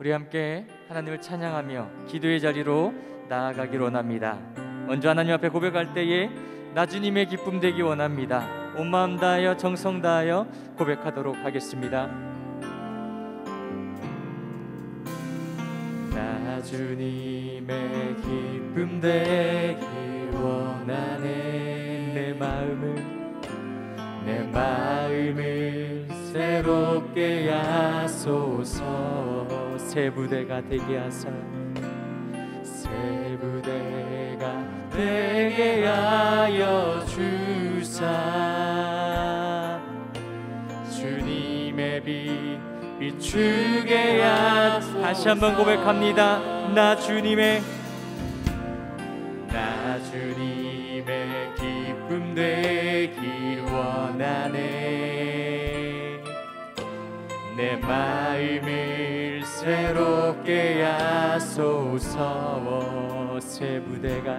우리 함께 하나님을 찬양하며 기도의 자리로 나아가기를 원합니다. 먼저 하나님 앞에 고백할 때에 나 주님의 기쁨 되기 원합니다. 온 마음 다하여 정성 다하여 고백하도록 하겠습니다. 나 주님의 기쁨 되기 원하네. 내 마음을 새롭게 하소서. 새 부대가 되게 하사 새 부대가 되게 하여 주사. 주님의 빛 비추게 하소서. 다시 한번 고백합니다. 나 주님의 기쁨 되길 원하네. 내 마음을 새롭게 하소서. 새 부대가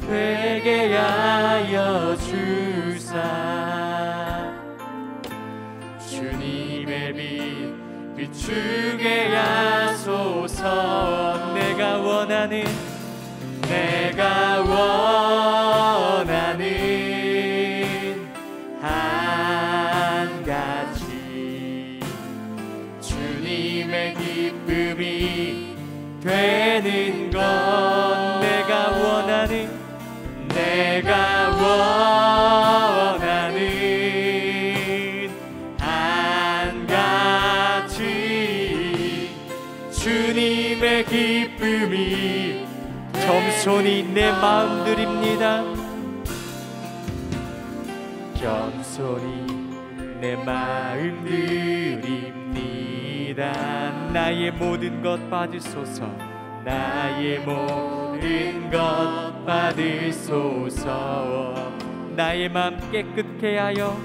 되게 하여 주사. 주님의 빛 비추게 하소서. 내가 원하는 한 가지 주님의 기쁨이 되는 것. 내가 원하는 한 가지 주님의 기쁨이 겸손히 내 마음 드립니다. 겸손히 내 마음 드립니다. 나의 모든 것 받으소서. 나의 모든 것 받으소서. 나의 마음 깨끗게 하여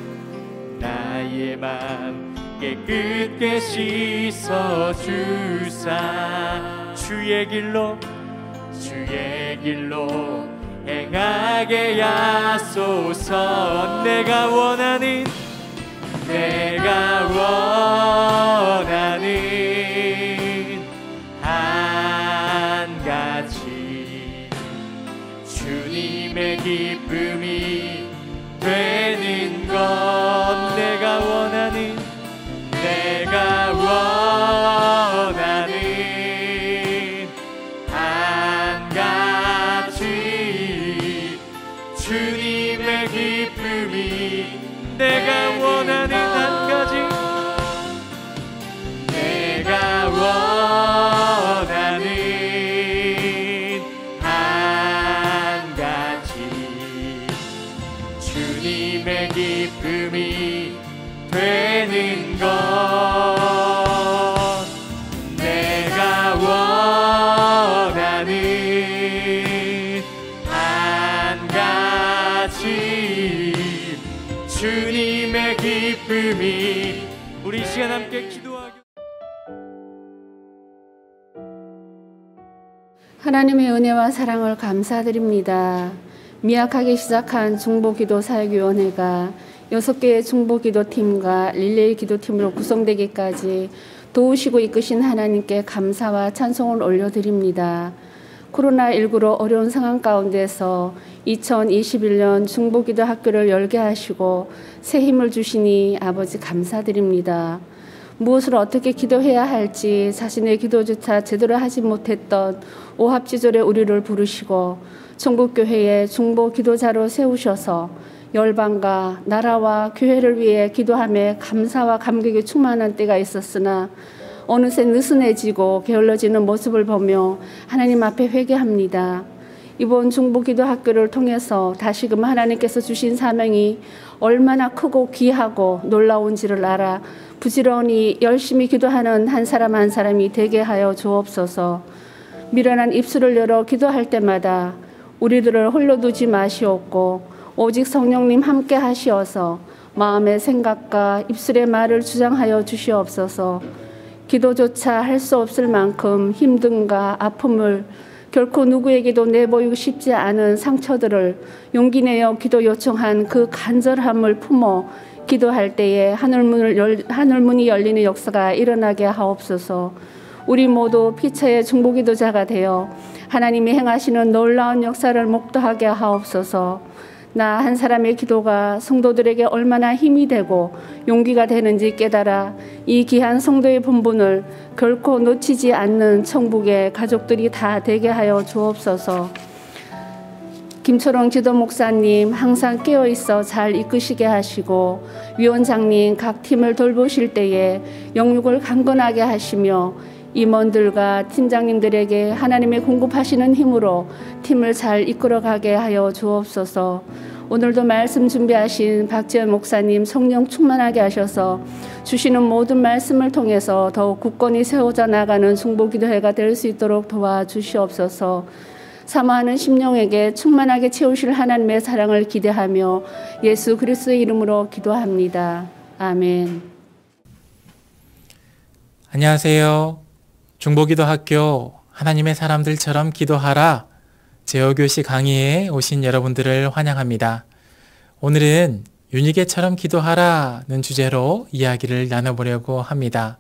나의 마음 깨끗게 씻어 주사. 주의 길로 행하게 하소서. 내가 원하는 한 가지 주님의 기쁨이 되는 것. 내가 원하는 한 가지 주님의 기쁨이. 내가 원하는 한 가지 주님의 기쁨이 되는 것. 내가 원하는 한 가지 주님의 기쁨이. 우리 이 시간 함께 기도하고 하나님의 은혜와 사랑을 감사드립니다. 미약하게 시작한 중보기도 사역위원회가 6개의 중보기도팀과 릴레이 기도팀으로 구성되기까지 도우시고 이끄신 하나님께 감사와 찬송을 올려드립니다. 코로나19로 어려운 상황 가운데서 2021년 중보기도 학교를 열게 하시고 새 힘을 주시니 아버지 감사드립니다. 무엇을 어떻게 기도해야 할지 자신의 기도조차 제대로 하지 못했던 오합지졸의 우리를 부르시고 전국교회의 중보 기도자로 세우셔서 열방과 나라와 교회를 위해 기도함에 감사와 감격이 충만한 때가 있었으나 어느새 느슨해지고 게을러지는 모습을 보며 하나님 앞에 회개합니다. 이번 중보기도 학교를 통해서 다시금 하나님께서 주신 사명이 얼마나 크고 귀하고 놀라운지를 알아 부지런히 열심히 기도하는 한 사람 한 사람이 되게 하여 주옵소서. 미련한 입술을 열어 기도할 때마다 우리들을 홀로 두지 마시옵고 오직 성령님 함께 하시어서 마음의 생각과 입술의 말을 주장하여 주시옵소서. 기도조차 할 수 없을 만큼 힘듦과 아픔을 결코 누구에게도 내보이고 싶지 않은 상처들을 용기 내어 기도 요청한 그 간절함을 품어 기도할 때에 하늘문이 열리는 역사가 일어나게 하옵소서. 우리 모두 피처의 중보기도자가 되어 하나님이 행하시는 놀라운 역사를 목도하게 하옵소서. 나 한 사람의 기도가 성도들에게 얼마나 힘이 되고 용기가 되는지 깨달아 이 귀한 성도의 본분을 결코 놓치지 않는 천국의 가족들이 다 되게 하여 주옵소서. 김초롱 지도 목사님 항상 깨어있어 잘 이끄시게 하시고 위원장님 각 팀을 돌보실 때에 영육을 강건하게 하시며 임원들과 팀장님들에게 하나님의 공급하시는 힘으로 팀을 잘 이끌어가게 하여 주옵소서. 오늘도 말씀 준비하신 박지현 목사님 성령 충만하게 하셔서 주시는 모든 말씀을 통해서 더욱 굳건히 세워져 나가는 중보기도회가 될 수 있도록 도와주시옵소서. 사모하는 심령에게 충만하게 채우실 하나님의 사랑을 기대하며 예수 그리스도의 이름으로 기도합니다. 아멘. 안녕하세요. 중보기도학교 하나님의 사람들처럼 기도하라 제어교시 강의에 오신 여러분들을 환영합니다. 오늘은 윤희계처럼 기도하라는 주제로 이야기를 나눠보려고 합니다.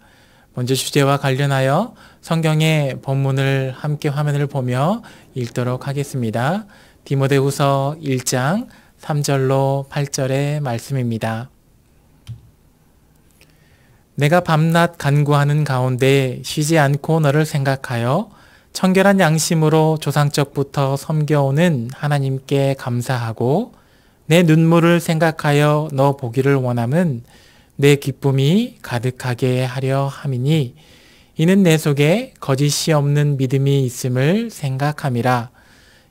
먼저 주제와 관련하여 성경의 본문을 함께 화면을 보며 읽도록 하겠습니다. 디모데후서 1장 3절로 8절의 말씀입니다. 내가 밤낮 간구하는 가운데 쉬지 않고 너를 생각하여 청결한 양심으로 조상적부터 섬겨오는 하나님께 감사하고 내 눈물을 생각하여 너 보기를 원함은 내 기쁨이 가득하게 하려 함이니 이는 내 속에 거짓이 없는 믿음이 있음을 생각함이라.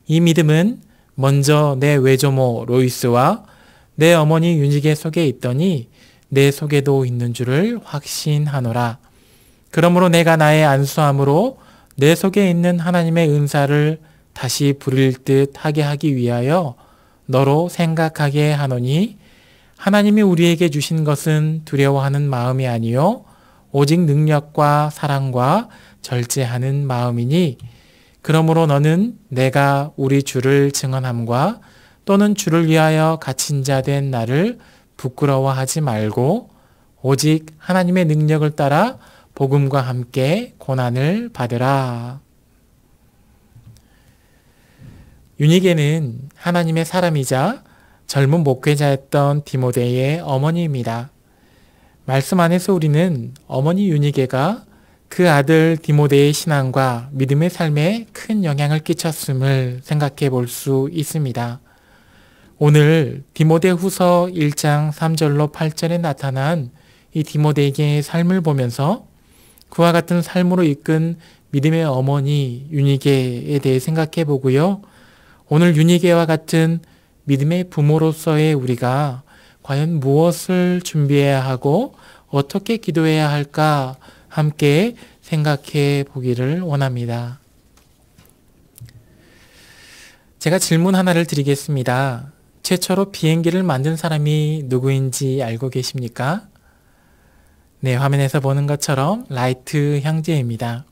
이 믿음은 먼저 내 외조모 로이스와 내 어머니 윤지계 속에 있더니 내 속에도 있는 줄을 확신하노라. 그러므로 내가 나의 안수함으로 내 속에 있는 하나님의 은사를 다시 부릴 듯 하게 하기 위하여 너로 생각하게 하노니 하나님이 우리에게 주신 것은 두려워하는 마음이 아니요 오직 능력과 사랑과 절제하는 마음이니 그러므로 너는 내가 우리 주를 증언함과 또는 주를 위하여 갇힌 자 된 나를 부끄러워하지 말고 오직 하나님의 능력을 따라 복음과 함께 고난을 받으라. 윤희계는 하나님의 사람이자 젊은 목회자였던 디모데의 어머니입니다. 말씀 안에서 우리는 어머니 윤희계가 그 아들 디모데의 신앙과 믿음의 삶에 큰 영향을 끼쳤음을 생각해 볼 수 있습니다. 오늘 디모데후서 1장 3절로 8절에 나타난 이 디모데에게의 삶을 보면서 그와 같은 삶으로 이끈 믿음의 어머니 윤희계에 대해 생각해 보고요. 오늘 윤희계와 같은 믿음의 부모로서의 우리가 과연 무엇을 준비해야 하고 어떻게 기도해야 할까 함께 생각해 보기를 원합니다. 제가 질문 하나를 드리겠습니다. 최초로 비행기를 만든 사람이 누구인지 알고 계십니까? 네, 화면에서 보는 것처럼 라이트 형제입니다.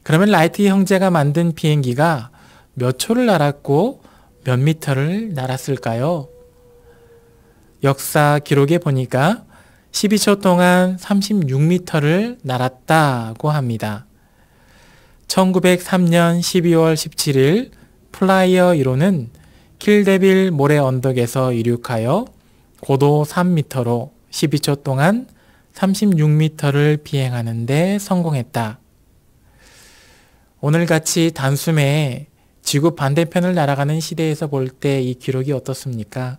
그러면 라이트 형제가 만든 비행기가 몇 초를 날았고 몇 미터를 날았을까요? 역사 기록에 보니까 12초 동안 36미터를 날았다고 합니다. 1903년 12월 17일 플라이어 1호는 킬데빌 모래 언덕에서 이륙하여 고도 3m로 12초 동안 36m를 비행하는 데 성공했다. 오늘같이 단숨에 지구 반대편을 날아가는 시대에서 볼 때 이 기록이 어떻습니까?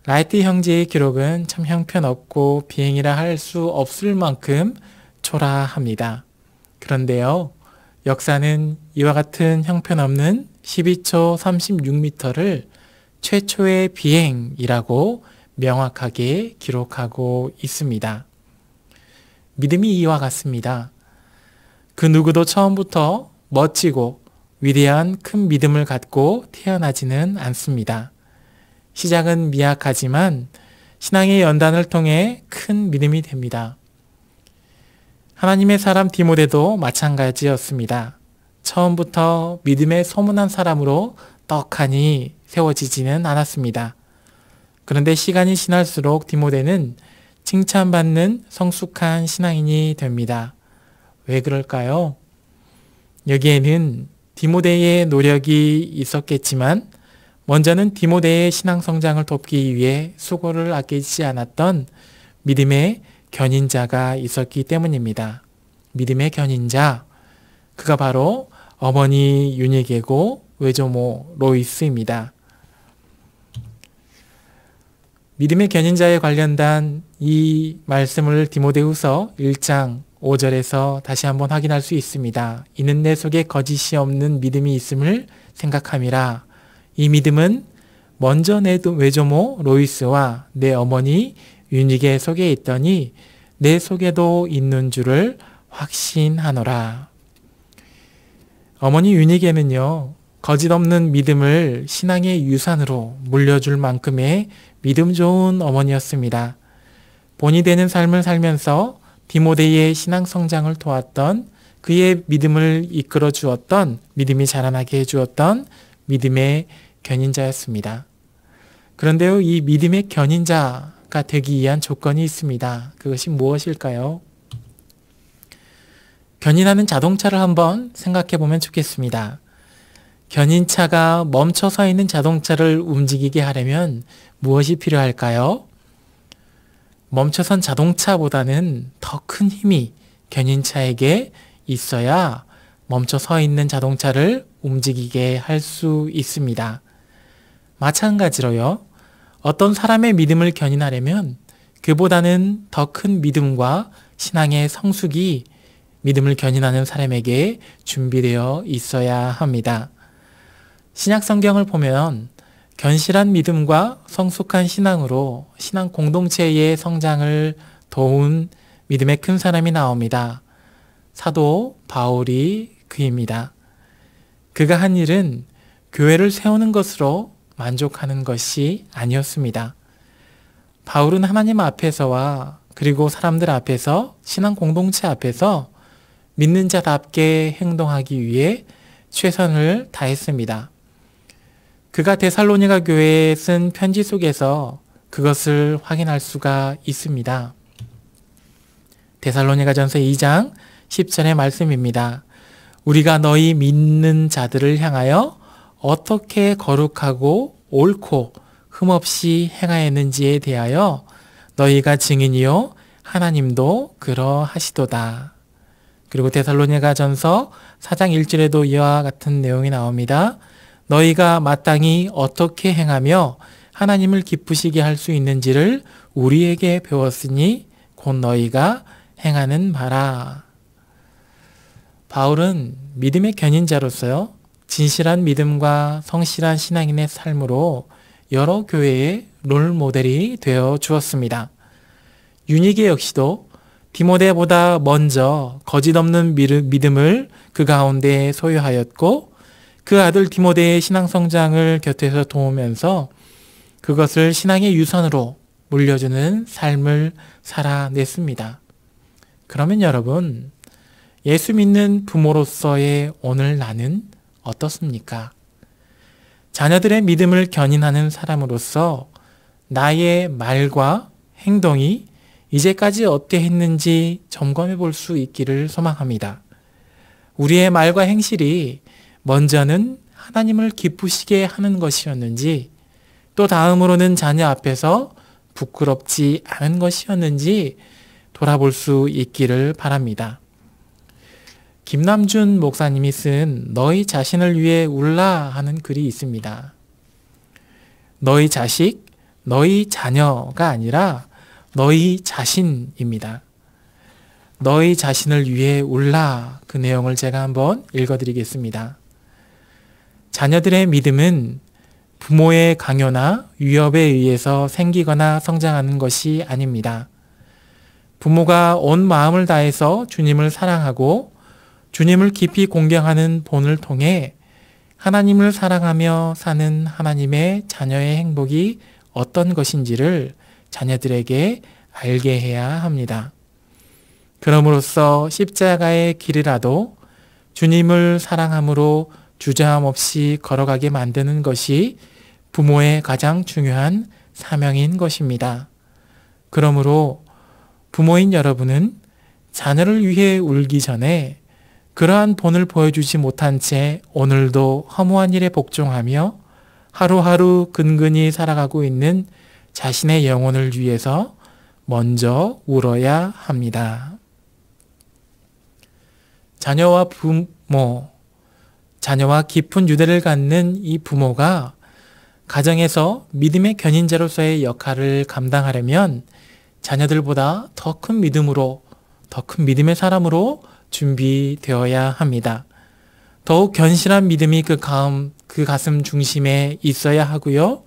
라이트 형제의 기록은 참 형편없고 비행이라 할 수 없을 만큼 초라합니다. 그런데요, 역사는 이와 같은 형편없는 12초 36m를 최초의 비행이라고 명확하게 기록하고 있습니다. 믿음이 이와 같습니다. 그 누구도 처음부터 멋지고 위대한 큰 믿음을 갖고 태어나지는 않습니다. 시작은 미약하지만 신앙의 연단을 통해 큰 믿음이 됩니다. 하나님의 사람 디모데도 마찬가지였습니다. 처음부터 믿음에 소문난 사람으로 떡하니 세워지지는 않았습니다. 그런데 시간이 지날수록 디모데는 칭찬받는 성숙한 신앙인이 됩니다. 왜 그럴까요? 여기에는 디모데의 노력이 있었겠지만 먼저는 디모데의 신앙 성장을 돕기 위해 수고를 아끼지 않았던 믿음의 견인자가 있었기 때문입니다. 믿음의 견인자, 그가 바로 어머니 유니게고 외조모 로이스입니다. 믿음의 견인자에 관련된 이 말씀을 디모데후서 1장 5절에서 다시 한번 확인할 수 있습니다. 이는 내 속에 거짓이 없는 믿음이 있음을 생각함이라. 이 믿음은 먼저 내 외조모 로이스와 내 어머니 유니게 속에 있더니 내 속에도 있는 줄을 확신하노라. 어머니 유니게는요, 거짓 없는 믿음을 신앙의 유산으로 물려줄 만큼의 믿음 좋은 어머니였습니다. 본이 되는 삶을 살면서 디모데의 신앙 성장을 도왔던, 그의 믿음을 이끌어 주었던, 믿음이 자라나게 해주었던 믿음의 견인자였습니다. 그런데요, 이 믿음의 견인자가 되기 위한 조건이 있습니다. 그것이 무엇일까요? 견인하는 자동차를 한번 생각해 보면 좋겠습니다. 견인차가 멈춰 서 있는 자동차를 움직이게 하려면 무엇이 필요할까요? 멈춰선 자동차보다는 더 큰 힘이 견인차에게 있어야 멈춰 서 있는 자동차를 움직이게 할 수 있습니다. 마찬가지로요, 어떤 사람의 믿음을 견인하려면 그보다는 더 큰 믿음과 신앙의 성숙이 믿음을 견인하는 사람에게 준비되어 있어야 합니다. 신약 성경을 보면 견실한 믿음과 성숙한 신앙으로 신앙 공동체의 성장을 도운 믿음의 큰 사람이 나옵니다. 사도 바울이 그입니다. 그가 한 일은 교회를 세우는 것으로 만족하는 것이 아니었습니다. 바울은 하나님 앞에서와 그리고 사람들 앞에서, 신앙 공동체 앞에서 믿는 자답게 행동하기 위해 최선을 다했습니다. 그가 데살로니가 교회에 쓴 편지 속에서 그것을 확인할 수가 있습니다. 데살로니가전서 2장 10절의 말씀입니다. 우리가 너희 믿는 자들을 향하여 어떻게 거룩하고 옳고 흠없이 행하였는지에 대하여 너희가 증인이요 하나님도 그러하시도다. 그리고 데살로니가전서 4장 1절에도 이와 같은 내용이 나옵니다. 너희가 마땅히 어떻게 행하며 하나님을 기쁘시게 할 수 있는지를 우리에게 배웠으니 곧 너희가 행하는 바라. 바울은 믿음의 견인자로서요, 진실한 믿음과 성실한 신앙인의 삶으로 여러 교회의 롤모델이 되어 주었습니다. 유니게 역시도 디모데보다 먼저 거짓 없는 믿음을 그 가운데 소유하였고, 그 아들 디모데의 신앙 성장을 곁에서 도우면서 그것을 신앙의 유산으로 물려주는 삶을 살아냈습니다. 그러면 여러분, 예수 믿는 부모로서의 오늘 나는 어떻습니까? 자녀들의 믿음을 견인하는 사람으로서 나의 말과 행동이 이제까지 어떠했는지 점검해 볼 수 있기를 소망합니다. 우리의 말과 행실이 먼저는 하나님을 기쁘시게 하는 것이었는지, 또 다음으로는 자녀 앞에서 부끄럽지 않은 것이었는지 돌아볼 수 있기를 바랍니다. 김남준 목사님이 쓴 너희 자신을 위해 울라 하는 글이 있습니다. 너희 자식, 너희 자녀가 아니라 너희 자신입니다. 너희 자신을 위해 울라, 그 내용을 제가 한번 읽어드리겠습니다. 자녀들의 믿음은 부모의 강요나 위협에 의해서 생기거나 성장하는 것이 아닙니다. 부모가 온 마음을 다해서 주님을 사랑하고 주님을 깊이 공경하는 본을 통해 하나님을 사랑하며 사는 하나님의 자녀의 행복이 어떤 것인지를 자녀들에게 알게 해야 합니다. 그럼으로써 십자가의 길이라도 주님을 사랑함으로 주저함 없이 걸어가게 만드는 것이 부모의 가장 중요한 사명인 것입니다. 그러므로 부모인 여러분은 자녀를 위해 울기 전에 그러한 본을 보여주지 못한 채 오늘도 허무한 일에 복종하며 하루하루 근근히 살아가고 있는 자신의 영혼을 위해서 먼저 울어야 합니다. 자녀와 깊은 유대를 갖는 이 부모가 가정에서 믿음의 견인자로서의 역할을 감당하려면 자녀들보다 더 큰 믿음의 사람으로 준비되어야 합니다. 더욱 견실한 믿음이 그 가슴 중심에 있어야 하고요.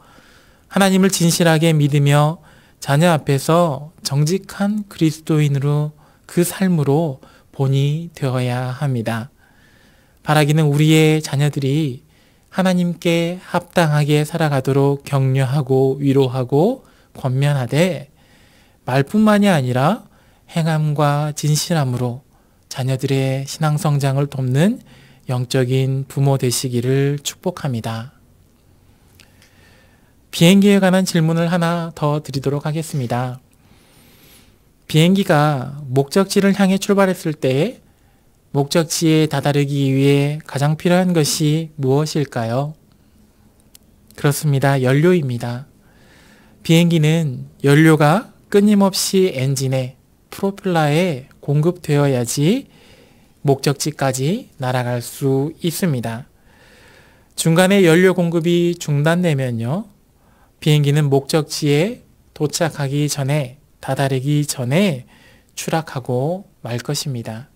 하나님을 진실하게 믿으며 자녀 앞에서 정직한 그리스도인으로 그 삶으로 본이 되어야 합니다. 바라기는 우리의 자녀들이 하나님께 합당하게 살아가도록 격려하고 위로하고 권면하되 말뿐만이 아니라 행함과 진실함으로 자녀들의 신앙 성장을 돕는 영적인 부모 되시기를 축복합니다. 비행기에 관한 질문을 하나 더 드리도록 하겠습니다. 비행기가 목적지를 향해 출발했을 때 목적지에 다다르기 위해 가장 필요한 것이 무엇일까요? 그렇습니다. 연료입니다. 비행기는 연료가 끊임없이 엔진에, 프로펠러에 공급되어야지 목적지까지 날아갈 수 있습니다. 중간에 연료 공급이 중단되면요, 비행기는 목적지에 도착하기 전에, 다다르기 전에 추락하고 말 것입니다.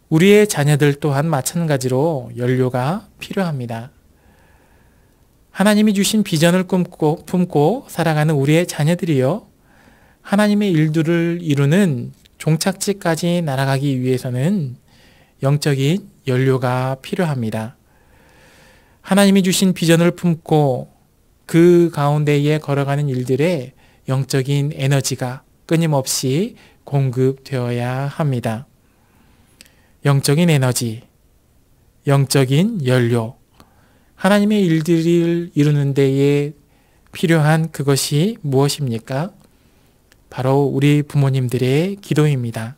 우리의 자녀들 또한 마찬가지로 연료가 필요합니다. 하나님이 주신 비전을 품고 살아가는 우리의 자녀들이요, 하나님의 일들을 이루는 종착지까지 날아가기 위해서는 영적인 연료가 필요합니다. 하나님이 주신 비전을 품고 그 가운데에 걸어가는 일들에 영적인 에너지가 끊임없이 공급되어야 합니다. 영적인 에너지, 영적인 연료, 하나님의 일들을 이루는 데에 필요한 그것이 무엇입니까? 바로 우리 부모님들의 기도입니다.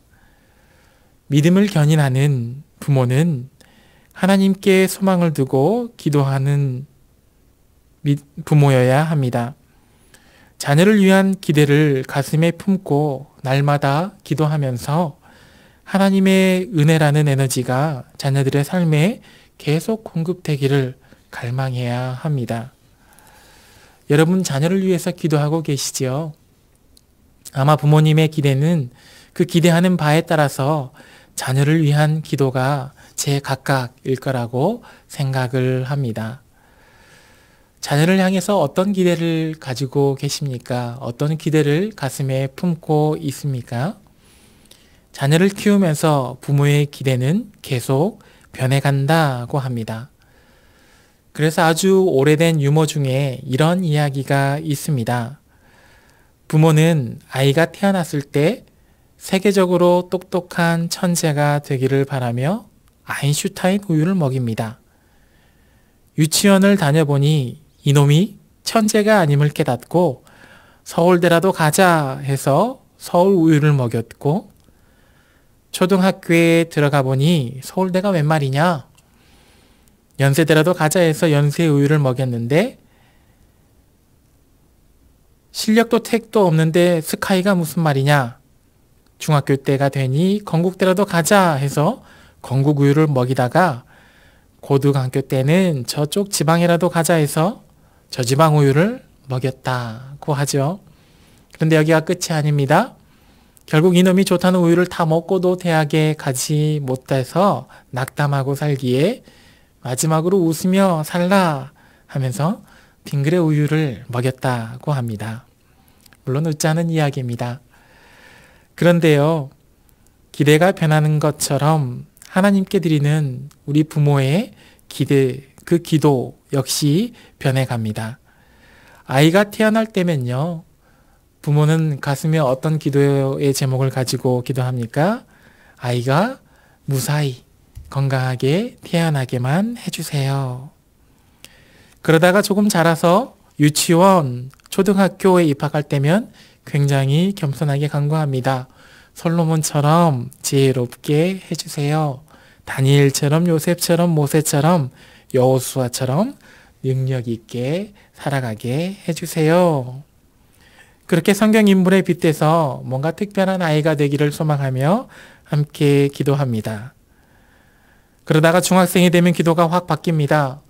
믿음을 견인하는 부모는 하나님께 소망을 두고 기도하는 부모여야 합니다. 자녀를 위한 기대를 가슴에 품고 날마다 기도하면서 하나님의 은혜라는 에너지가 자녀들의 삶에 계속 공급되기를 갈망해야 합니다. 여러분, 자녀를 위해서 기도하고 계시지요? 아마 부모님의 기대는 그 기대하는 바에 따라서 자녀를 위한 기도가 제각각일 거라고 생각을 합니다. 자녀를 향해서 어떤 기대를 가지고 계십니까? 어떤 기대를 가슴에 품고 있습니까? 자녀를 키우면서 부모의 기대는 계속 변해간다고 합니다. 그래서 아주 오래된 유머 중에 이런 이야기가 있습니다. 부모는 아이가 태어났을 때 세계적으로 똑똑한 천재가 되기를 바라며 아인슈타인 우유를 먹입니다. 유치원을 다녀보니 이놈이 천재가 아님을 깨닫고 서울대라도 가자 해서 서울 우유를 먹였고, 초등학교에 들어가 보니 서울대가 웬 말이냐, 연세대라도 가자 해서 연세 우유를 먹였는데 실력도 택도 없는데 스카이가 무슨 말이냐, 중학교 때가 되니 건국대라도 가자 해서 건국 우유를 먹이다가 고등학교 때는 저쪽 지방이라도 가자 해서 저지방 우유를 먹였다고 하죠. 그런데 여기가 끝이 아닙니다. 결국 이놈이 좋다는 우유를 다 먹고도 대학에 가지 못해서 낙담하고 살기에 마지막으로 웃으며 살라 하면서 빙그레 우유를 먹였다고 합니다. 물론 웃지 않은 이야기입니다. 그런데요, 기대가 변하는 것처럼 하나님께 드리는 우리 부모의 기대, 그 기도 역시 변해갑니다. 아이가 태어날 때면요, 부모는 가슴에 어떤 기도의 제목을 가지고 기도합니까? 아이가 무사히 건강하게 태어나게만 해주세요. 그러다가 조금 자라서 유치원, 초등학교에 입학할 때면 굉장히 겸손하게 간구합니다. 솔로몬처럼 지혜롭게 해주세요. 다니엘처럼, 요셉처럼, 모세처럼, 여호수아처럼 능력 있게 살아가게 해주세요. 그렇게 성경 인물에 빗대서 뭔가 특별한 아이가 되기를 소망하며 함께 기도합니다. 그러다가 중학생이 되면 기도가 확 바뀝니다.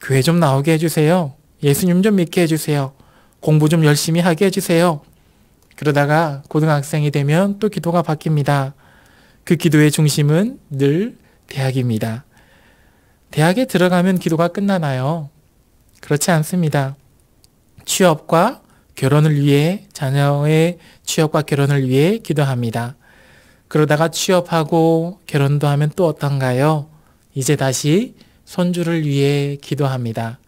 교회 좀 나오게 해주세요. 예수님 좀 믿게 해주세요. 공부 좀 열심히 하게 해주세요. 그러다가 고등학생이 되면 또 기도가 바뀝니다. 그 기도의 중심은 늘 대학입니다. 대학에 들어가면 기도가 끝나나요? 그렇지 않습니다. 취업과 결혼을 위해, 자녀의 취업과 결혼을 위해 기도합니다. 그러다가 취업하고 결혼도 하면 또 어떤가요? 이제 다시 손주를 위해 기도합니다.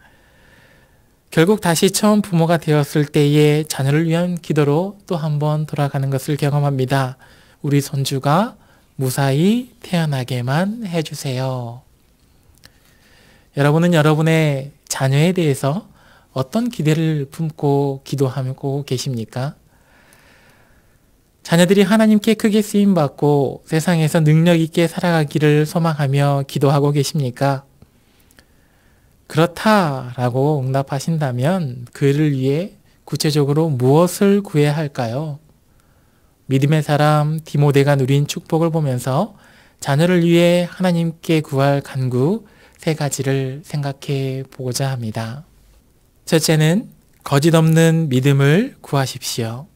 결국 다시 처음 부모가 되었을 때의 자녀를 위한 기도로 또 한 번 돌아가는 것을 경험합니다. 우리 손주가 무사히 태어나게만 해주세요. 여러분은 여러분의 자녀에 대해서 어떤 기대를 품고 기도하고 계십니까? 자녀들이 하나님께 크게 쓰임받고 세상에서 능력 있게 살아가기를 소망하며 기도하고 계십니까? 그렇다라고 응답하신다면 그를 위해 구체적으로 무엇을 구해야 할까요? 믿음의 사람 디모데가 누린 축복을 보면서 자녀를 위해 하나님께 구할 간구 3가지를 생각해 보고자 합니다. 첫째는 거짓 없는 믿음을 구하십시오.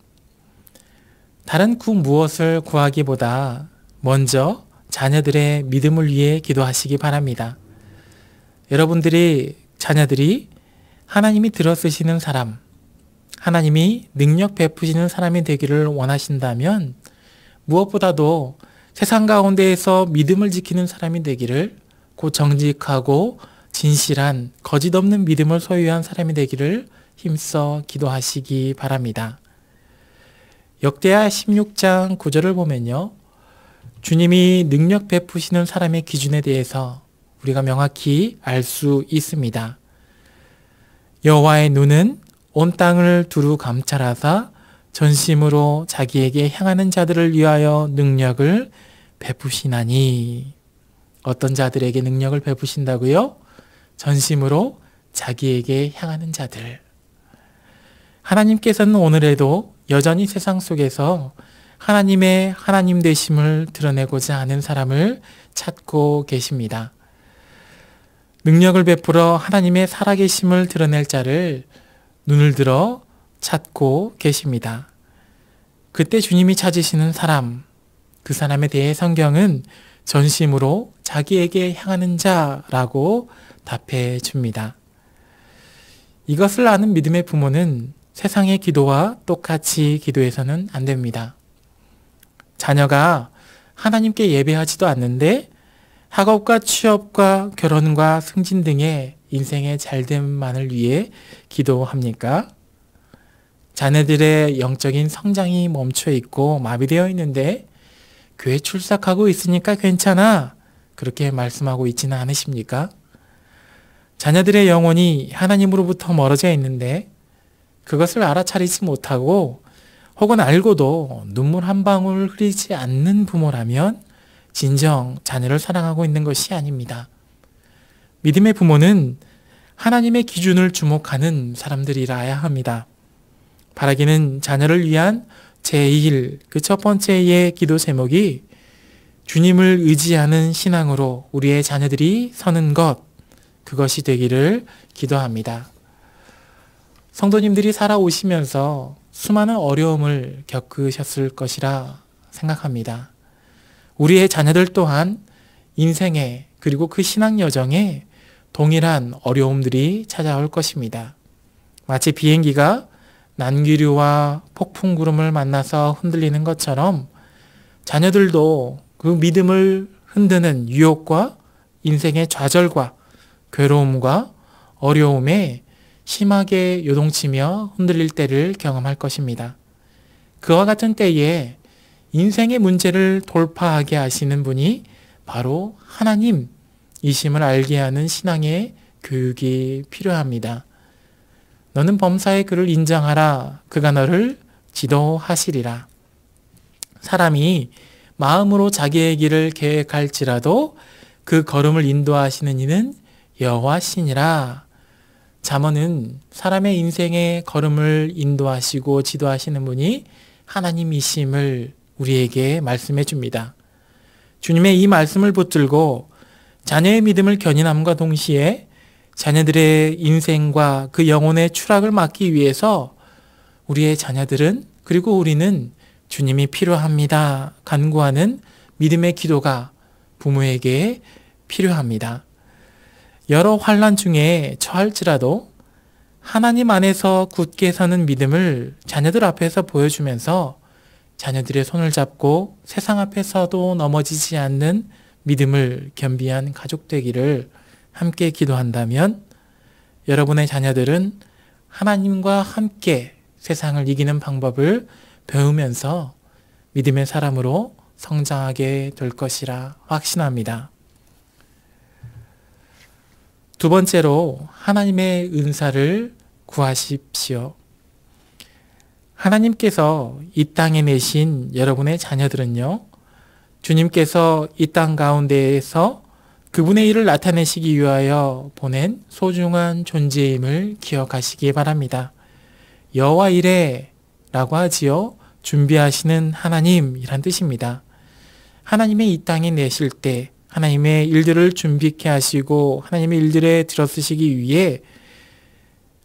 다른 그 무엇을 구하기보다 먼저 자녀들의 믿음을 위해 기도하시기 바랍니다. 여러분들이 자녀들이 하나님이 들어쓰시는 사람, 하나님이 능력 베푸시는 사람이 되기를 원하신다면 무엇보다도 세상 가운데에서 믿음을 지키는 사람이 되기를, 곧 정직하고 진실한 거짓 없는 믿음을 소유한 사람이 되기를 힘써 기도하시기 바랍니다. 역대하 16장 9절을 보면요, 주님이 능력 베푸시는 사람의 기준에 대해서 우리가 명확히 알 수 있습니다. 여호와의 눈은 온 땅을 두루 감찰하사 전심으로 자기에게 향하는 자들을 위하여 능력을 베푸시나니. 어떤 자들에게 능력을 베푸신다고요? 전심으로 자기에게 향하는 자들. 하나님께서는 오늘에도 여전히 세상 속에서 하나님의 하나님 되심을 드러내고자 하는 사람을 찾고 계십니다. 능력을 베풀어 하나님의 살아계심을 드러낼 자를 눈을 들어 찾고 계십니다. 그때 주님이 찾으시는 사람, 그 사람에 대해 성경은 전심으로 자기에게 향하는 자라고 답해 줍니다. 이것을 아는 믿음의 부모는 세상의 기도와 똑같이 기도해서는 안 됩니다. 자녀가 하나님께 예배하지도 않는데 학업과 취업과 결혼과 승진 등의 인생의 잘됨만을 위해 기도합니까? 자녀들의 영적인 성장이 멈춰 있고 마비되어 있는데 교회 출석하고 있으니까 괜찮아, 그렇게 말씀하고 있지는 않으십니까? 자녀들의 영혼이 하나님으로부터 멀어져 있는데 그것을 알아차리지 못하고 혹은 알고도 눈물 한 방울 흐리지 않는 부모라면 진정 자녀를 사랑하고 있는 것이 아닙니다. 믿음의 부모는 하나님의 기준을 주목하는 사람들이라야 합니다. 바라기는 자녀를 위한 제1, 그 첫 번째의 기도 제목이 주님을 의지하는 신앙으로 우리의 자녀들이 서는 것, 그것이 되기를 기도합니다. 성도님들이 살아오시면서 수많은 어려움을 겪으셨을 것이라 생각합니다. 우리의 자녀들 또한 인생에, 그리고 그 신앙 여정에 동일한 어려움들이 찾아올 것입니다. 마치 비행기가 난기류와 폭풍구름을 만나서 흔들리는 것처럼 자녀들도 그 믿음을 흔드는 유혹과 인생의 좌절과 괴로움과 어려움에 심하게 요동치며 흔들릴 때를 경험할 것입니다. 그와 같은 때에 인생의 문제를 돌파하게 하시는 분이 바로 하나님이심을 알게 하는 신앙의 교육이 필요합니다. 너는 범사의 그를 인정하라. 그가 너를 지도하시리라. 사람이 마음으로 자기의 길을 계획할지라도 그 걸음을 인도하시는 이는 여호와시니라. 잠언은 사람의 인생의 걸음을 인도하시고 지도하시는 분이 하나님이심을 우리에게 말씀해 줍니다. 주님의 이 말씀을 붙들고 자녀의 믿음을 견인함과 동시에 자녀들의 인생과 그 영혼의 추락을 막기 위해서 우리의 자녀들은 그리고 우리는 주님이 필요합니다. 간구하는 믿음의 기도가 부모에게 필요합니다. 여러 환난 중에 처할지라도 하나님 안에서 굳게 서는 믿음을 자녀들 앞에서 보여주면서 자녀들의 손을 잡고 세상 앞에서도 넘어지지 않는 믿음을 겸비한 가족 되기를 함께 기도한다면 여러분의 자녀들은 하나님과 함께 세상을 이기는 방법을 배우면서 믿음의 사람으로 성장하게 될 것이라 확신합니다. 두 번째로 하나님의 은사를 구하십시오. 하나님께서 이 땅에 내신 여러분의 자녀들은요, 주님께서 이 땅 가운데에서 그분의 일을 나타내시기 위하여 보낸 소중한 존재임을 기억하시기 바랍니다. 여호와 이레 라고 하지요. 준비하시는 하나님이란 뜻입니다. 하나님의 이 땅에 내실 때 하나님의 일들을 준비케 하시고 하나님의 일들에 들어쓰시기 위해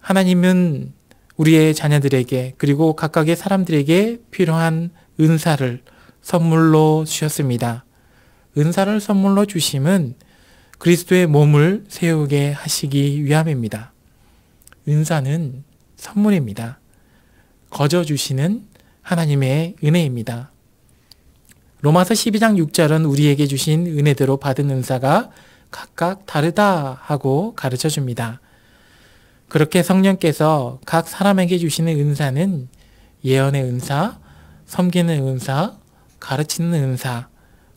하나님은 우리의 자녀들에게 그리고 각각의 사람들에게 필요한 은사를 선물로 주셨습니다. 은사를 선물로 주심은 그리스도의 몸을 세우게 하시기 위함입니다. 은사는 선물입니다. 거저 주시는 하나님의 은혜입니다. 로마서 12장 6절은 우리에게 주신 은혜대로 받은 은사가 각각 다르다 하고 가르쳐 줍니다. 그렇게 성령께서 각 사람에게 주시는 은사는 예언의 은사, 섬기는 은사, 가르치는 은사,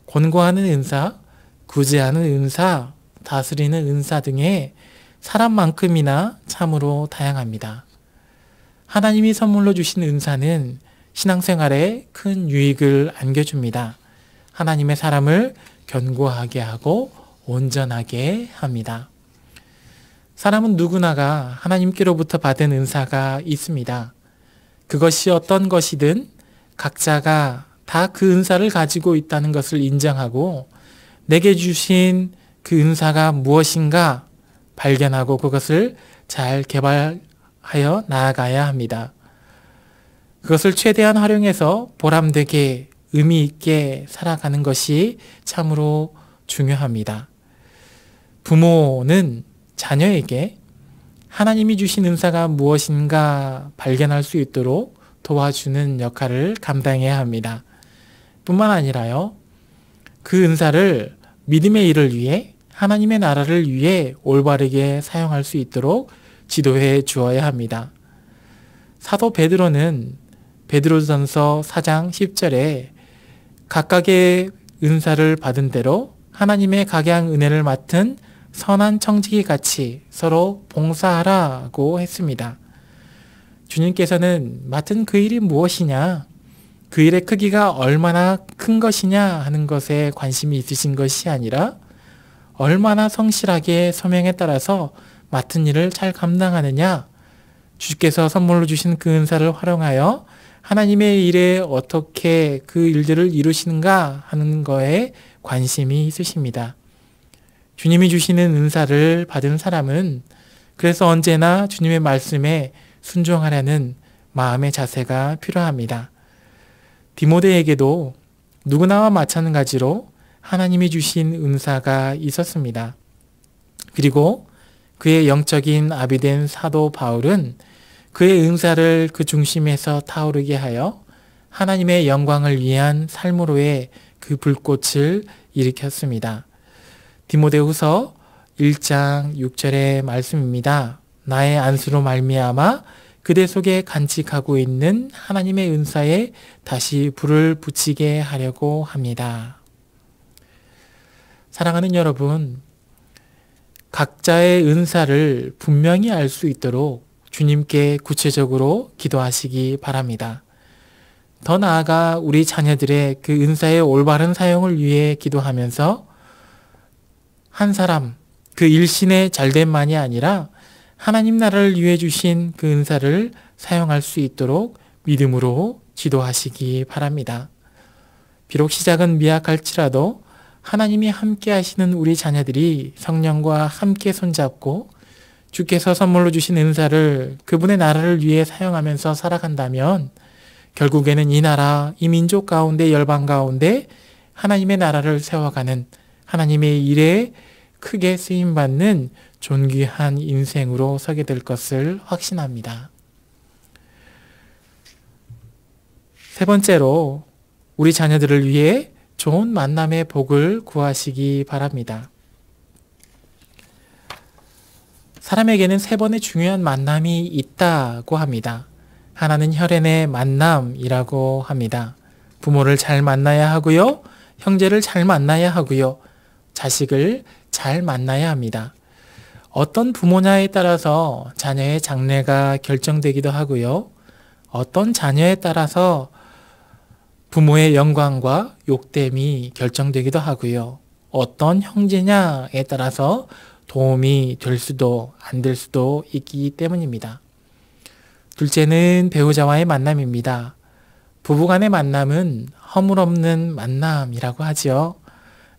권고하는 은사, 구제하는 은사, 다스리는 은사 등의 사람만큼이나 참으로 다양합니다. 하나님이 선물로 주신 은사는 신앙생활에 큰 유익을 안겨줍니다. 하나님의 사람을 견고하게 하고 온전하게 합니다. 사람은 누구나가 하나님께로부터 받은 은사가 있습니다. 그것이 어떤 것이든 각자가 다 그 은사를 가지고 있다는 것을 인정하고 내게 주신 그 은사가 무엇인가 발견하고 그것을 잘 개발하여 나아가야 합니다. 그것을 최대한 활용해서 보람되게 의미 있게 살아가는 것이 참으로 중요합니다. 부모는 자녀에게 하나님이 주신 은사가 무엇인가 발견할 수 있도록 도와주는 역할을 감당해야 합니다. 뿐만 아니라요, 그 은사를 믿음의 일을 위해 하나님의 나라를 위해 올바르게 사용할 수 있도록 지도해 주어야 합니다. 사도 베드로는 베드로전서 4장 10절에 각각의 은사를 받은 대로 하나님의 각양 은혜를 맡은 선한 청지기 같이 서로 봉사하라고 했습니다. 주님께서는 맡은 그 일이 무엇이냐, 그 일의 크기가 얼마나 큰 것이냐 하는 것에 관심이 있으신 것이 아니라 얼마나 성실하게 소명에 따라서 맡은 일을 잘 감당하느냐, 주께서 선물로 주신 그 은사를 활용하여 하나님의 일에 어떻게 그 일들을 이루시는가 하는 거에 관심이 있으십니다. 주님이 주시는 은사를 받은 사람은 그래서 언제나 주님의 말씀에 순종하려는 마음의 자세가 필요합니다. 디모데에게도 누구나와 마찬가지로 하나님이 주신 은사가 있었습니다. 그리고 그의 영적인 아비된 사도 바울은 그의 은사를 그 중심에서 타오르게 하여 하나님의 영광을 위한 삶으로의 그 불꽃을 일으켰습니다. 디모데후서 1장 6절의 말씀입니다. 나의 안수로 말미암아 그대 속에 간직하고 있는 하나님의 은사에 다시 불을 붙이게 하려고 합니다. 사랑하는 여러분, 각자의 은사를 분명히 알 수 있도록 주님께 구체적으로 기도하시기 바랍니다. 더 나아가 우리 자녀들의 그 은사의 올바른 사용을 위해 기도하면서 한 사람, 그 일신의 잘됨만이 아니라 하나님 나라를 위해 주신 그 은사를 사용할 수 있도록 믿음으로 지도하시기 바랍니다. 비록 시작은 미약할지라도 하나님이 함께 하시는 우리 자녀들이 성령과 함께 손잡고 주께서 선물로 주신 은사를 그분의 나라를 위해 사용하면서 살아간다면 결국에는 이 나라, 이 민족 가운데, 열방 가운데 하나님의 나라를 세워가는 하나님의 일에 크게 쓰임받는 존귀한 인생으로 서게 될 것을 확신합니다. 세 번째로 우리 자녀들을 위해 좋은 만남의 복을 구하시기 바랍니다. 사람에게는 세 번의 중요한 만남이 있다고 합니다. 하나는 혈연의 만남이라고 합니다. 부모를 잘 만나야 하고요. 형제를 잘 만나야 하고요. 자식을 잘 만나야 합니다. 어떤 부모냐에 따라서 자녀의 장래가 결정되기도 하고요. 어떤 자녀에 따라서 부모의 영광과 욕됨이 결정되기도 하고요. 어떤 형제냐에 따라서 도움이 될 수도 안 될 수도 있기 때문입니다. 둘째는 배우자와의 만남입니다. 부부간의 만남은 허물없는 만남이라고 하지요.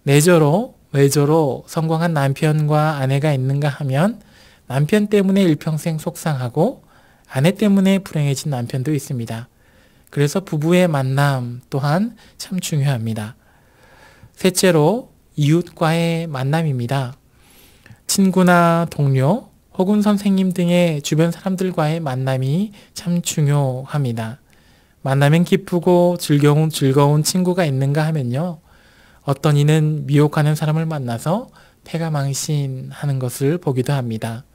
내조로 외조로 성공한 남편과 아내가 있는가 하면 남편 때문에 일평생 속상하고 아내 때문에 불행해진 남편도 있습니다. 그래서 부부의 만남 또한 참 중요합니다. 셋째로 이웃과의 만남입니다. 친구나 동료 혹은 선생님 등의 주변 사람들과의 만남이 참 중요합니다. 만나면 기쁘고 즐거운 친구가 있는가 하면요. 어떤 이는 미혹하는 사람을 만나서 패가망신하는 것을 보기도 합니다.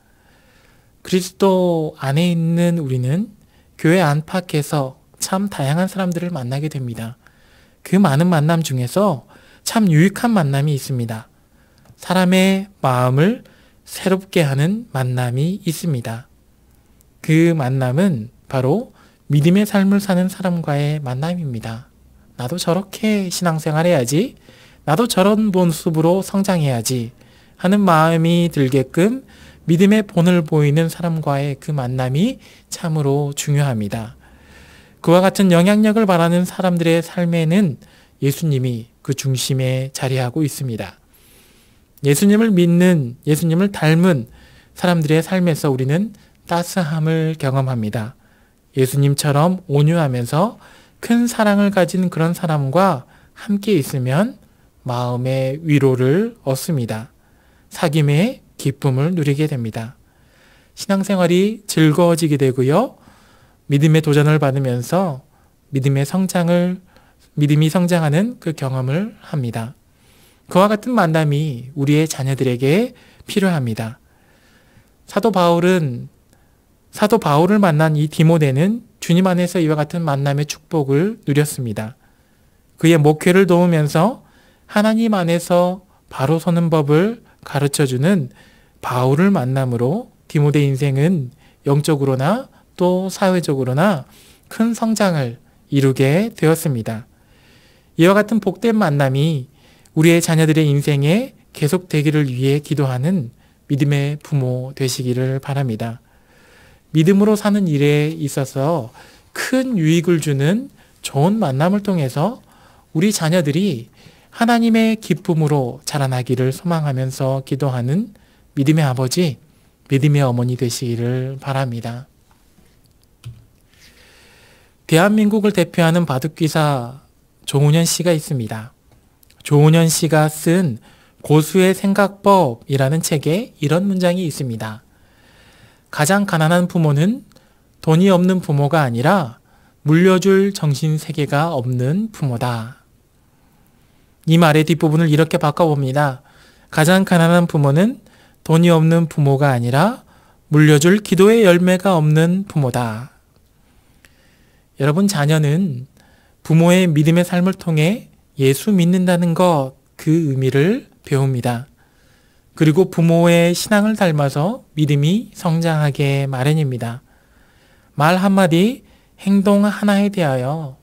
그리스도 안에 있는 우리는 교회 안팎에서 참 다양한 사람들을 만나게 됩니다. 그 많은 만남 중에서 참 유익한 만남이 있습니다. 사람의 마음을 새롭게 하는 만남이 있습니다. 그 만남은 바로 믿음의 삶을 사는 사람과의 만남입니다. 나도 저렇게 신앙생활 해야지, 나도 저런 모습으로 성장해야지 하는 마음이 들게끔 믿음의 본을 보이는 사람과의 그 만남이 참으로 중요합니다. 그와 같은 영향력을 바라는 사람들의 삶에는 예수님이 그 중심에 자리하고 있습니다. 예수님을 믿는, 예수님을 닮은 사람들의 삶에서 우리는 따스함을 경험합니다. 예수님처럼 온유하면서 큰 사랑을 가진 그런 사람과 함께 있으면 마음의 위로를 얻습니다. 사귐의 기쁨을 누리게 됩니다. 신앙생활이 즐거워지게 되고요. 믿음의 도전을 받으면서 믿음이 성장하는 그 경험을 합니다. 그와 같은 만남이 우리의 자녀들에게 필요합니다. 사도 바울을 만난 이 디모데는 주님 안에서 이와 같은 만남의 축복을 누렸습니다. 그의 목회를 도우면서 하나님 안에서 바로 서는 법을 가르쳐주는 바울을 만남으로 디모데 인생은 영적으로나 또 사회적으로나 큰 성장을 이루게 되었습니다. 이와 같은 복된 만남이 우리의 자녀들의 인생에 계속되기를 위해 기도하는 믿음의 부모 되시기를 바랍니다. 믿음으로 사는 일에 있어서 큰 유익을 주는 좋은 만남을 통해서 우리 자녀들이 하나님의 기쁨으로 자라나기를 소망하면서 기도하는 믿음의 아버지, 믿음의 어머니 되시기를 바랍니다. 대한민국을 대표하는 바둑기사 조훈현 씨가 있습니다. 조훈현 씨가 쓴 고수의 생각법이라는 책에 이런 문장이 있습니다. 가장 가난한 부모는 돈이 없는 부모가 아니라 물려줄 정신세계가 없는 부모다. 이 말의 뒷부분을 이렇게 바꿔봅니다. 가장 가난한 부모는 돈이 없는 부모가 아니라 물려줄 기도의 열매가 없는 부모다. 여러분, 자녀는 부모의 믿음의 삶을 통해 예수 믿는다는 것, 그 의미를 배웁니다. 그리고 부모의 신앙을 닮아서 믿음이 성장하게 마련입니다. 말 한마디, 행동 하나에 대하여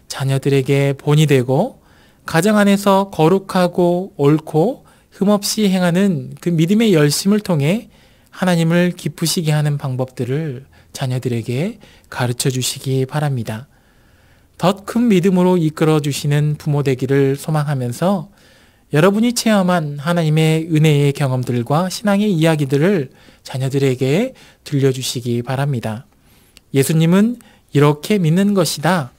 자녀들에게 본이 되고 가정 안에서 거룩하고 옳고 흠없이 행하는 그 믿음의 열심을 통해 하나님을 기쁘시게 하는 방법들을 자녀들에게 가르쳐 주시기 바랍니다. 더 큰 믿음으로 이끌어 주시는 부모 되기를 소망하면서 여러분이 체험한 하나님의 은혜의 경험들과 신앙의 이야기들을 자녀들에게 들려주시기 바랍니다. 예수님은 이렇게 믿는 것이다.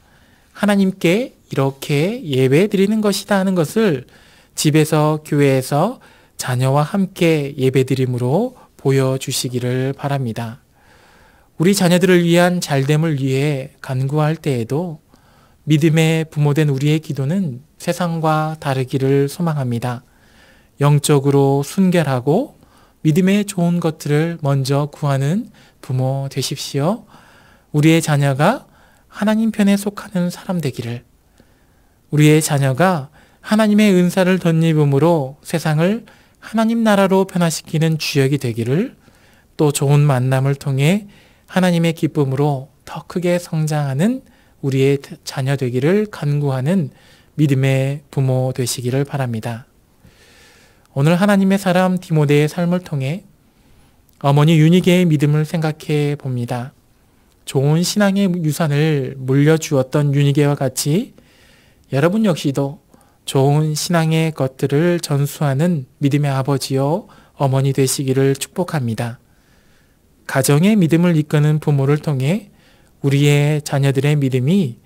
하나님께 이렇게 예배 드리는 것이다 하는 것을 집에서, 교회에서 자녀와 함께 예배 드림으로 보여주시기를 바랍니다. 우리 자녀들을 위한 잘됨을 위해 간구할 때에도 믿음의 부모된 우리의 기도는 세상과 다르기를 소망합니다. 영적으로 순결하고 믿음의 좋은 것들을 먼저 구하는 부모 되십시오. 우리의 자녀가 하나님 편에 속하는 사람 되기를, 우리의 자녀가 하나님의 은사를 덧입음으로 세상을 하나님 나라로 변화시키는 주역이 되기를, 또 좋은 만남을 통해 하나님의 기쁨으로 더 크게 성장하는 우리의 자녀 되기를 간구하는 믿음의 부모 되시기를 바랍니다. 오늘 하나님의 사람 디모데의 삶을 통해 어머니 유니게의 믿음을 생각해 봅니다. 좋은 신앙의 유산을 물려주었던 유니게와 같이 여러분 역시도 좋은 신앙의 것들을 전수하는 믿음의 아버지요 어머니 되시기를 축복합니다. 가정의 믿음을 이끄는 부모를 통해 우리의 자녀들의 믿음이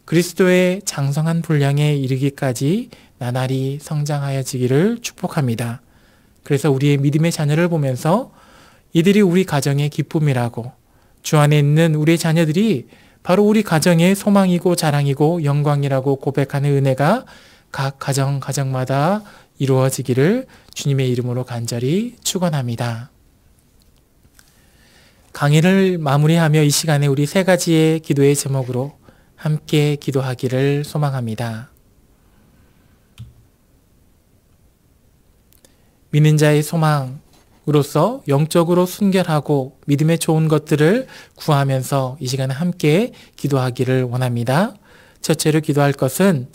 그리스도의 장성한 분량에 이르기까지 나날이 성장하여지기를 축복합니다. 그래서 우리의 믿음의 자녀를 보면서 이들이 우리 가정의 기쁨이라고, 주 안에 있는 우리의 자녀들이 바로 우리 가정의 소망이고 자랑이고 영광이라고 고백하는 은혜가 각 가정마다 이루어지기를 주님의 이름으로 간절히 축원합니다. 강의를 마무리하며 이 시간에 우리 세 가지의 기도의 제목으로 함께 기도하기를 소망합니다. 믿는 자의 소망으로서 영적으로 순결하고 믿음의 좋은 것들을 구하면서 이 시간에 함께 기도하기를 원합니다. 첫째로 기도할 것은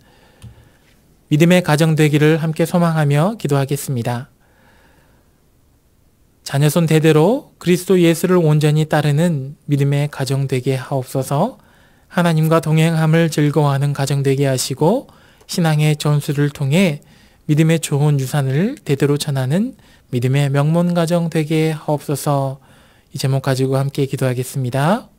믿음의 가정 되기를 함께 소망하며 기도하겠습니다. 자녀손 대대로 그리스도 예수를 온전히 따르는 믿음의 가정 되게 하옵소서. 하나님과 동행함을 즐거워하는 가정 되게 하시고 신앙의 전수를 통해 믿음의 좋은 유산을 대대로 전하는 믿음의 명문 가정 되게 하옵소서. 이 제목 가지고 함께 기도하겠습니다.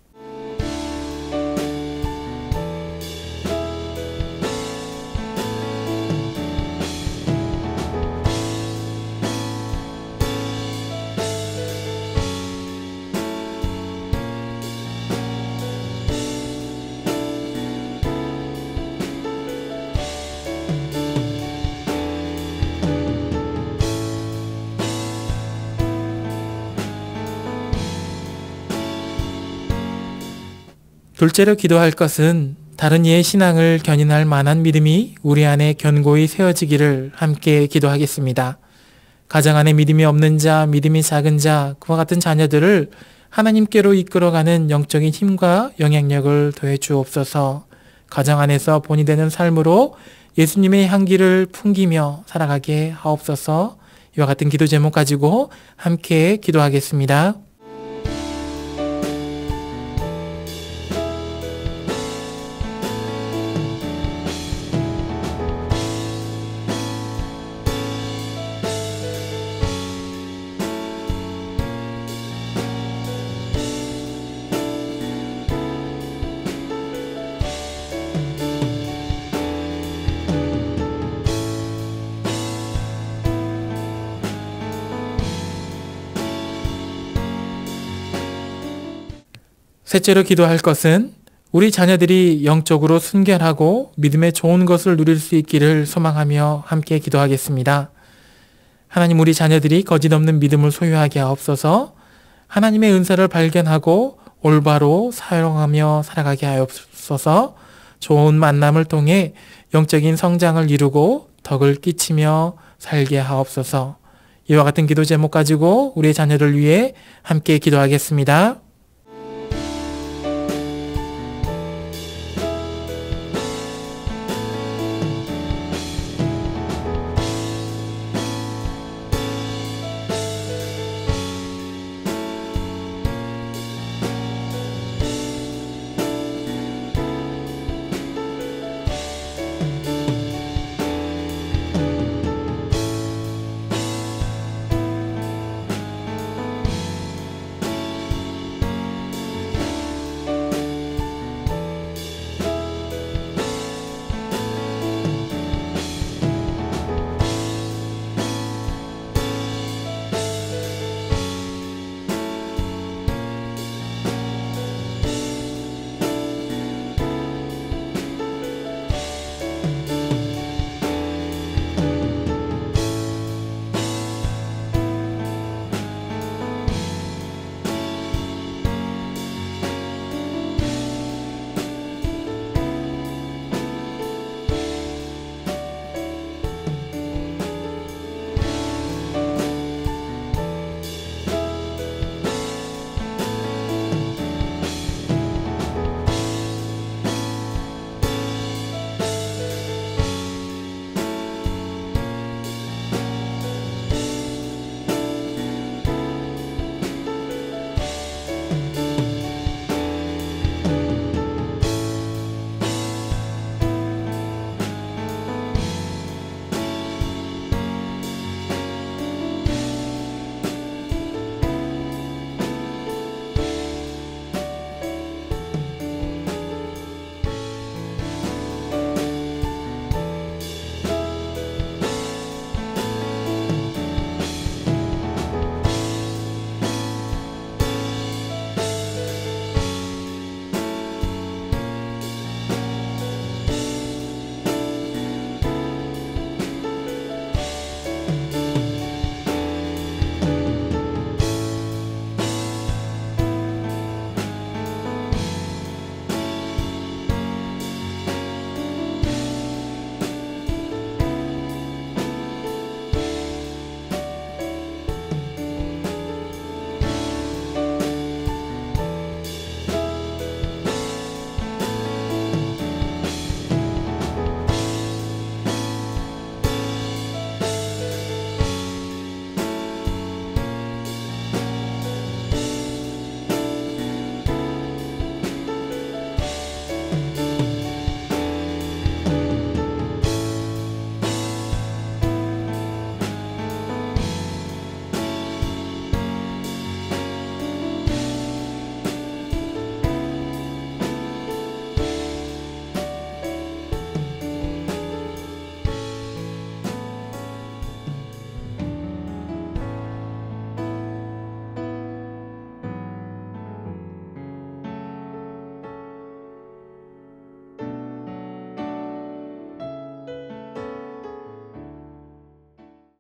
둘째로 기도할 것은 다른 이의 신앙을 견인할 만한 믿음이 우리 안에 견고히 세워지기를 함께 기도하겠습니다. 가정 안에 믿음이 없는 자, 믿음이 작은 자, 그와 같은 자녀들을 하나님께로 이끌어가는 영적인 힘과 영향력을 더해 주옵소서. 가정 안에서 본이 되는 삶으로 예수님의 향기를 풍기며 살아가게 하옵소서. 이와 같은 기도 제목 가지고 함께 기도하겠습니다. 셋째로 기도할 것은 우리 자녀들이 영적으로 순결하고 믿음의 좋은 것을 누릴 수 있기를 소망하며 함께 기도하겠습니다. 하나님, 우리 자녀들이 거짓 없는 믿음을 소유하게 하옵소서. 하나님의 은사를 발견하고 올바로 사용하며 살아가게 하옵소서. 좋은 만남을 통해 영적인 성장을 이루고 덕을 끼치며 살게 하옵소서. 이와 같은 기도 제목 가지고 우리의 자녀를 위해 함께 기도하겠습니다.